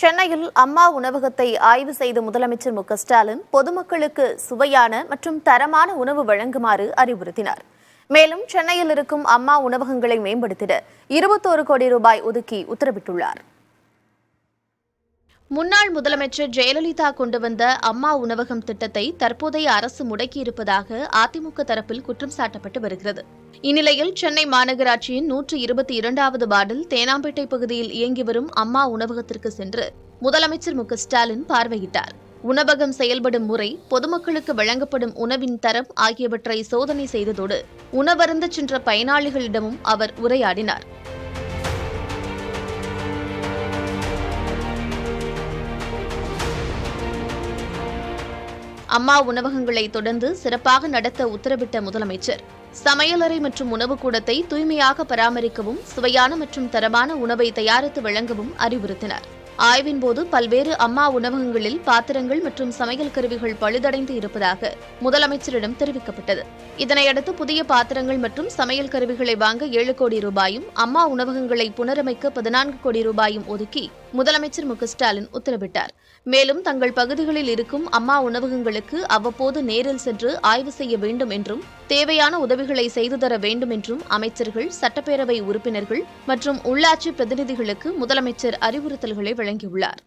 சென்னையில் அம்மா உணவகத்தை ஆய்வு செய்த முதலமைச்சர் மு.க.ஸ்டாலின் பொதுமக்களுக்கு சுவையான மற்றும் தரமான உணவு வழங்குமாறு அறிவுறுத்தினார். மேலும் சென்னையில் இருக்கும் அம்மா உணவகங்களை மேம்படுத்திட 21 கோடி ரூபாய் ஒதுக்கி உத்தரவிட்டுள்ளார். முன்னாள் முதலமைச்சர் ஜெயலலிதா கொண்டு வந்த அம்மா உணவகம் திட்டத்தை தற்போதைய அரசு முடக்கியிருப்பதாக அதிமுக தரப்பில் குற்றம் சாட்டப்பட்டு வருகிறது. இந்நிலையில் சென்னை மாநகராட்சியின் 122வது வார்டில் தேனாம்பேட்டை பகுதியில் இயங்கி வரும் அம்மா உணவகத்திற்கு சென்று முதலமைச்சர் மு.க.ஸ்டாலின் பார்வையிட்டார். உணவகம் செயல்படும் முறை, பொதுமக்களுக்கு வழங்கப்படும் உணவின் தரம் ஆகியவற்றை சோதனை செய்ததோடு உணவருந்த சென்ற பயனாளிகளிடமும் அவர் உரையாடினார். அம்மா உணவகங்களை தொடர்ந்து சிறப்பாக நடத்த உத்தரவிட்ட முதலமைச்சர் சமையலறை மற்றும் உணவு கூடத்தை தூய்மையாக பராமரிக்கவும், சுவையான மற்றும் தரமான உணவை தயாரித்து வழங்கவும் அறிவுறுத்தினார். ஆய்வின்போது பல்வேறு அம்மா உணவகங்களில் பாத்திரங்கள் மற்றும் சமையல் கருவிகள் பழுதடைந்து இருப்பதாக முதலமைச்சரிடம் தெரிவிக்கப்பட்டது. இதனையடுத்து புதிய பாத்திரங்கள் மற்றும் சமையல் கருவிகளை வாங்க 7 கோடி ரூபாயும், அம்மா உணவகங்களை புனரமைக்க 14 கோடி ரூபாயும் ஒதுக்கி முதலமைச்சர் மு.க.ஸ்டாலின் உத்தரவிட்டார். மேலும் தங்கள் பகுதிகளில் இருக்கும் அம்மா உணவகங்களுக்கு அவ்வப்போது நேரில் சென்று ஆய்வு செய்ய வேண்டும் என்றும், தேவையான உதவிகளை செய்து தர வேண்டும் என்றும் அமைச்சர்கள், சட்டப்பேரவை உறுப்பினர்கள் மற்றும் உள்ளாட்சி பிரதிநிதிகளுக்கு முதலமைச்சர் அறிவுறுத்தல்களை வழங்கியுள்ளார்.